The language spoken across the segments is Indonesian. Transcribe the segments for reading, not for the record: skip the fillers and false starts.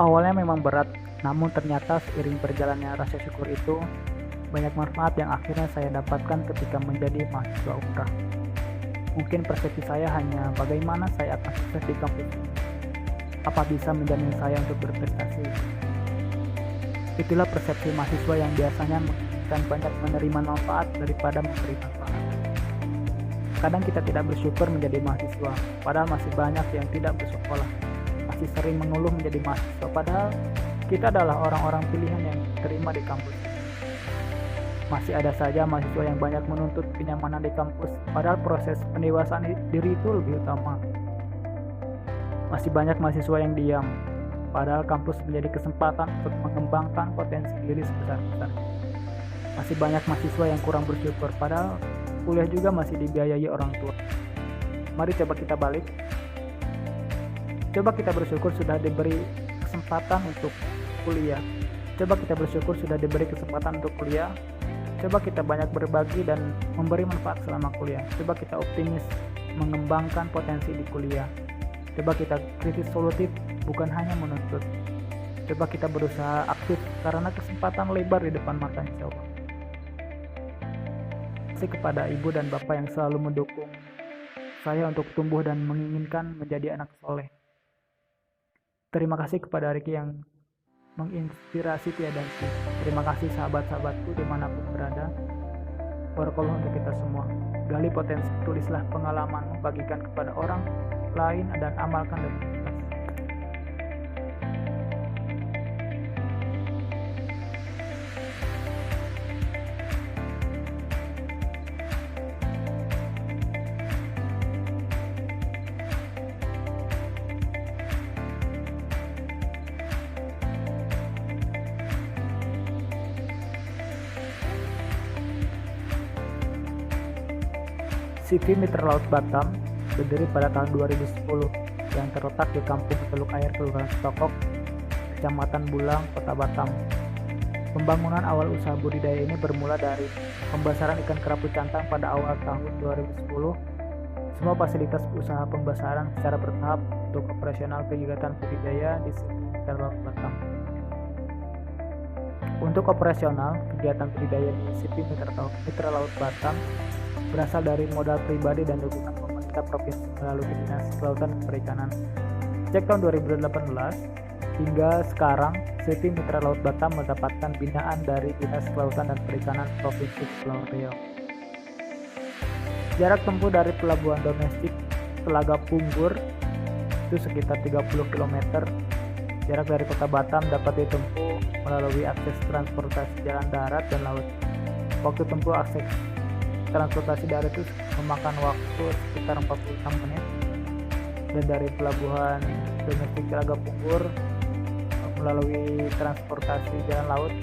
Awalnya memang berat, namun ternyata seiring berjalannya rasa syukur itu, banyak manfaat yang akhirnya saya dapatkan ketika menjadi mahasiswa umrah. Mungkin persepsi saya hanya bagaimana saya akan sukses di kampus ini. Apa bisa menjamin saya untuk berprestasi? Itulah persepsi mahasiswa yang biasanya menginginkan banyak menerima manfaat daripada memberi manfaat. Kadang kita tidak bersyukur menjadi mahasiswa, padahal masih banyak yang tidak bersekolah. Masih sering mengeluh menjadi mahasiswa, padahal kita adalah orang-orang pilihan yang diterima di kampus. Masih ada saja mahasiswa yang banyak menuntut kenyamanan di kampus, padahal proses pendewasaan diri itu lebih utama. Masih banyak mahasiswa yang diam, padahal kampus menjadi kesempatan untuk mengembangkan potensi diri sebesar-besarnya. Masih banyak mahasiswa yang kurang bersyukur, padahal kuliah juga masih dibiayai orang tua. Mari coba kita balik. Coba kita bersyukur sudah diberi kesempatan untuk kuliah. Coba kita bersyukur sudah diberi kesempatan untuk kuliah. Coba kita banyak berbagi dan memberi manfaat selama kuliah. Coba kita optimis mengembangkan potensi di kuliah. Coba kita kritis solutif, bukan hanya menuntut. Coba kita berusaha aktif karena kesempatan lebar di depan mata insya Allah. Terima kasih kepada ibu dan bapak yang selalu mendukung saya untuk tumbuh dan menginginkan menjadi anak soleh. Terima kasih kepada Riki yang menginspirasi tiada henti. Terima kasih sahabat-sahabatku dimanapun berada. Barakallahu untuk kita semua. Gali potensi, tulislah pengalamanmu, bagikan kepada orang lain dan amalkan dengan ikhlas. CV Mitra Laut Batam berdiri pada tahun 2010 yang terletak di Kampung Teluk Air, Kelurahan Stokok, Kecamatan Bulang, Kota Batam. Pembangunan awal usaha budidaya ini bermula dari pembesaran ikan kerapu cantang pada awal tahun 2010. Semua fasilitas usaha pembesaran secara bertahap untuk operasional kegiatan budidaya di CV Mitra Laut Batam. Untuk operasional kegiatan budidaya di CV Mitra Laut Batam berasal dari modal pribadi dan dukungan pemerintah provinsi melalui Dinas Kelautan dan Perikanan. Sejak tahun 2018 hingga sekarang, CV Mitra Laut Batam mendapatkan binaan dari Dinas Kelautan dan Perikanan Provinsi Kepulauan Riau. Jarak tempuh dari pelabuhan domestik Telaga Punggur itu sekitar 30 km. Jarak dari Kota Batam dapat ditempuh melalui akses transportasi jalan darat dan laut. Waktu tempuh akses transportasi darat itu memakan waktu sekitar 46 menit, dan dari pelabuhan domestik Telaga Punggur melalui transportasi jalan laut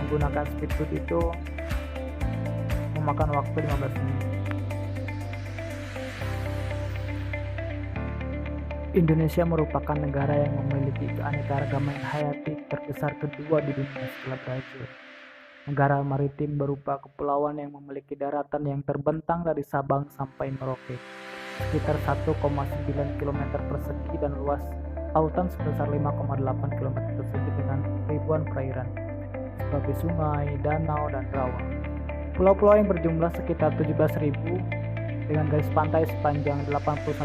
menggunakan speedboat itu memakan waktu 15 menit. Indonesia merupakan negara yang memiliki keanekaragaman hayati terbesar kedua di dunia setelah Brazil. Negara maritim berupa kepulauan yang memiliki daratan yang terbentang dari Sabang sampai Merauke, sekitar 1,9 km persegi dan luas lautan sebesar 5,8 km persegi dengan ribuan perairan, seperti sungai, danau, dan rawa. Pulau-pulau yang berjumlah sekitar 17.000 dengan garis pantai sepanjang 81.000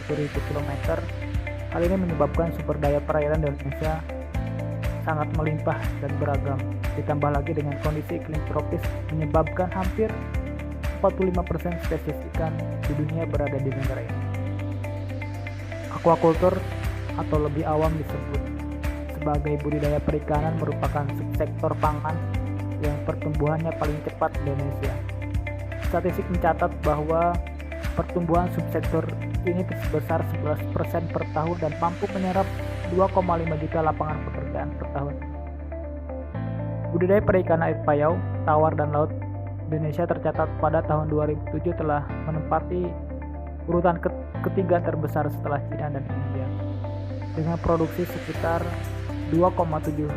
km. Hal ini menyebabkan sumber daya perairan di Indonesia sangat melimpah dan beragam. Ditambah lagi dengan kondisi iklim tropis menyebabkan hampir 45% spesies ikan di dunia berada di negara ini. Aquaculture atau lebih awam disebut sebagai budidaya perikanan merupakan subsektor pangan yang pertumbuhannya paling cepat di Indonesia. Statistik mencatat bahwa pertumbuhan subsektor ini sebesar 11% per tahun dan mampu menyerap 2,5 juta lapangan pekerjaan per tahun. Budidaya perikanan air payau, tawar, dan laut Indonesia tercatat pada tahun 2007 telah menempati urutan ketiga terbesar setelah China dan India, dengan produksi sekitar 2,7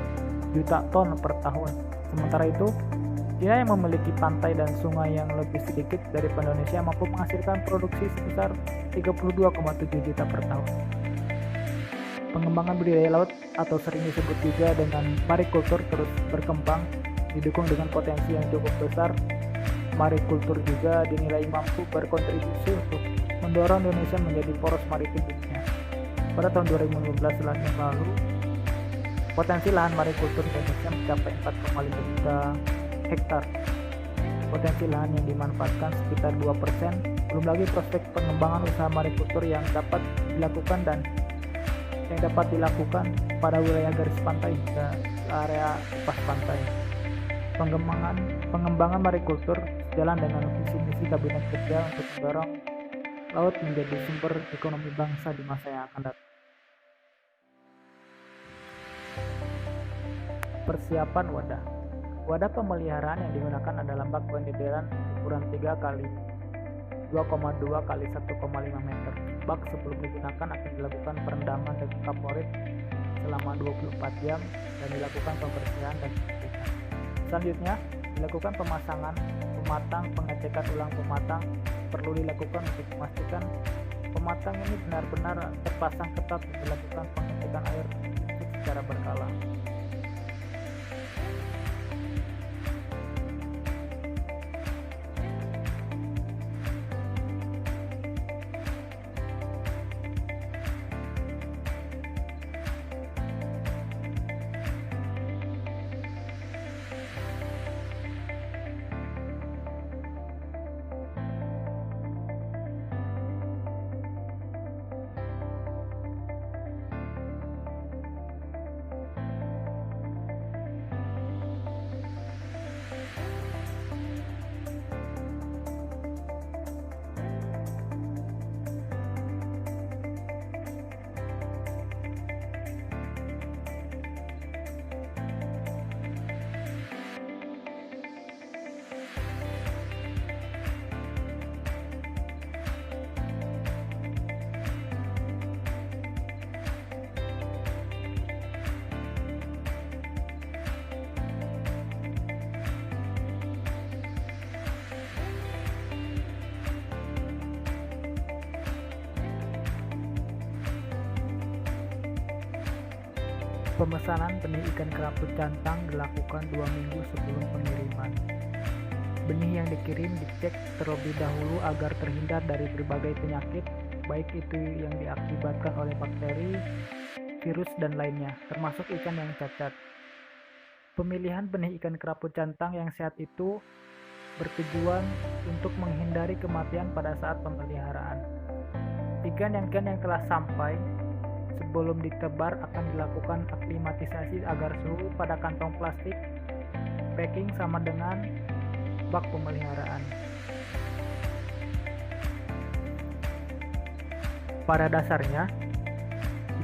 juta ton per tahun. Sementara itu, China yang memiliki pantai dan sungai yang lebih sedikit dari Indonesia mampu menghasilkan produksi sebesar 32,7 juta per tahun. Pengembangan budidaya laut atau sering disebut juga dengan marikultur terus berkembang, didukung dengan potensi yang cukup besar. Marikultur juga dinilai mampu berkontribusi untuk mendorong Indonesia menjadi poros maritim dunia. Pada tahun 2015 yang lalu, potensi lahan marikultur Indonesia mencapai 4,5 juta hektar. Potensi lahan yang dimanfaatkan sekitar 2%, belum lagi prospek pengembangan usaha marikultur yang dapat dilakukan pada wilayah garis pantai hingga area lepas pantai. Pengembangan marikultur sejalan dengan visi misi Kabinet Kerja untuk mendorong laut menjadi sumber ekonomi bangsa di masa yang akan datang. Persiapan wadah. Wadah pemeliharaan yang digunakan adalah bak pendidiran ukuran 3 kali 2,2 kali 1,5 meter. Bak sebelum digunakan akan dilakukan perendaman dengan kaplorit selama 24 jam dan dilakukan pembersihan dan pencucian. Selanjutnya, dilakukan pematang, pengecekan ulang pematang perlu dilakukan untuk memastikan pematang ini benar-benar terpasang ketat dan dilakukan pengecekan air secara berkala. Pemesanan benih ikan kerapu cantang dilakukan 2 minggu sebelum pengiriman. Benih yang dikirim dicek terlebih dahulu agar terhindar dari berbagai penyakit, baik itu yang diakibatkan oleh bakteri, virus, dan lainnya, termasuk ikan yang cacat. Pemilihan benih ikan kerapu cantang yang sehat itu bertujuan untuk menghindari kematian pada saat pemeliharaan. Ikan yang telah sampai sebelum ditebar akan dilakukan aklimatisasi agar suhu pada kantong plastik packing sama dengan bak pemeliharaan. Pada dasarnya,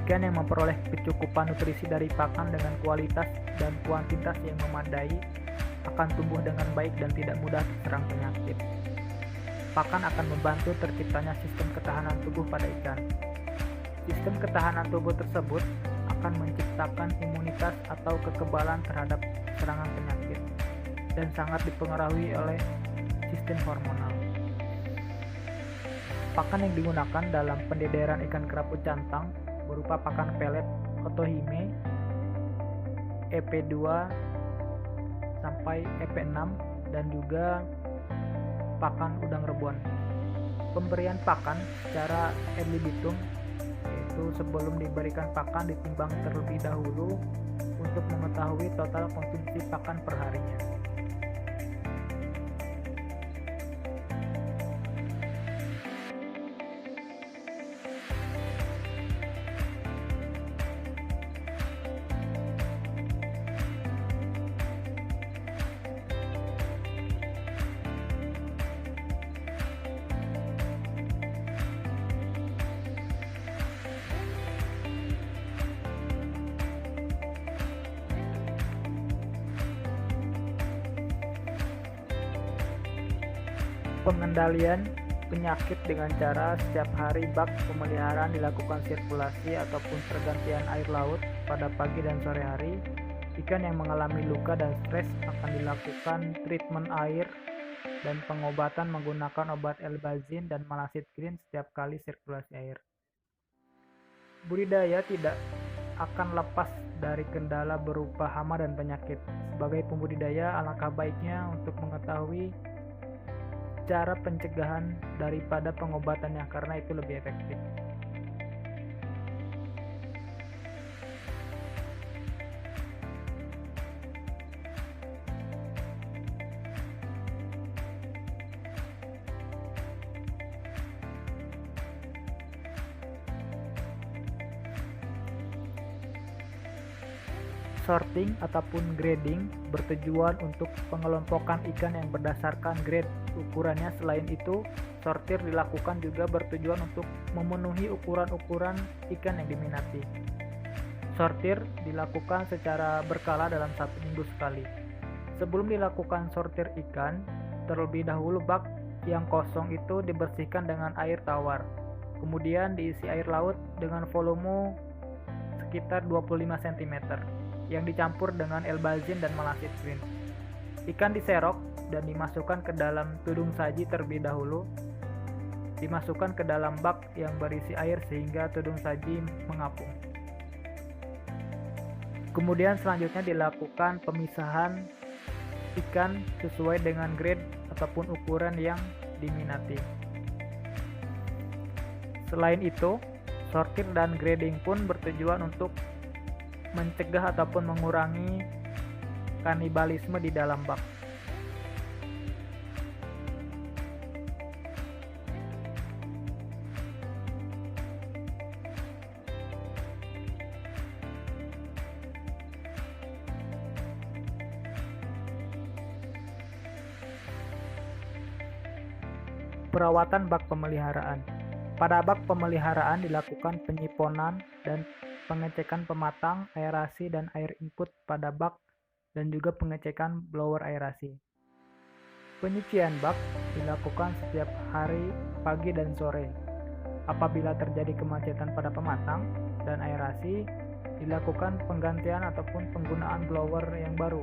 ikan yang memperoleh kecukupan nutrisi dari pakan dengan kualitas dan kuantitas yang memadai akan tumbuh dengan baik dan tidak mudah terserang penyakit. Pakan akan membantu terciptanya sistem ketahanan tubuh pada ikan. Sistem ketahanan tubuh tersebut akan menciptakan imunitas atau kekebalan terhadap serangan penyakit dan sangat dipengaruhi oleh sistem hormonal. Pakan yang digunakan dalam pendidiran ikan kerapu cantang berupa pakan pelet Otohime EP2 sampai EP6 dan juga pakan udang rebon. Pemberian pakan secara ad libitum, yaitu sebelum diberikan pakan ditimbang terlebih dahulu untuk mengetahui total konsumsi pakan per harinya. Pengendalian penyakit dengan cara setiap hari bak pemeliharaan dilakukan sirkulasi ataupun pergantian air laut pada pagi dan sore hari. Ikan yang mengalami luka dan stres akan dilakukan treatment air dan pengobatan menggunakan obat Elbazin dan Malasid Green setiap kali sirkulasi air. Budidaya tidak akan lepas dari kendala berupa hama dan penyakit. Sebagai pembudidaya, alangkah baiknya untuk mengetahui cara pencegahan daripada pengobatannya karena itu lebih efektif. Sorting ataupun grading bertujuan untuk pengelompokan ikan yang berdasarkan grade ukurannya. Selain itu, sortir dilakukan juga bertujuan untuk memenuhi ukuran-ukuran ikan yang diminati. Sortir dilakukan secara berkala dalam 1 minggu sekali. Sebelum dilakukan sortir ikan, terlebih dahulu bak yang kosong itu dibersihkan dengan air tawar. Kemudian diisi air laut dengan volume sekitar 25 cm. Yang dicampur dengan L-Bazin dan Malasid Green. Ikan diserok dan dimasukkan ke dalam tudung saji terlebih dahulu. Dimasukkan ke dalam bak yang berisi air sehingga tudung saji mengapung. Kemudian selanjutnya dilakukan pemisahan ikan sesuai dengan grade ataupun ukuran yang diminati. Selain itu, sortir dan grading pun bertujuan untuk mencegah ataupun mengurangi kanibalisme di dalam bak. Perawatan bak pemeliharaan. Pada bak pemeliharaan dilakukan penyiponan dan pengecekan pematang, aerasi, dan air input pada bak, dan juga pengecekan blower aerasi. Penyucian bak dilakukan setiap hari, pagi dan sore. Apabila terjadi kemacetan pada pematang dan aerasi, dilakukan penggantian ataupun penggunaan blower yang baru.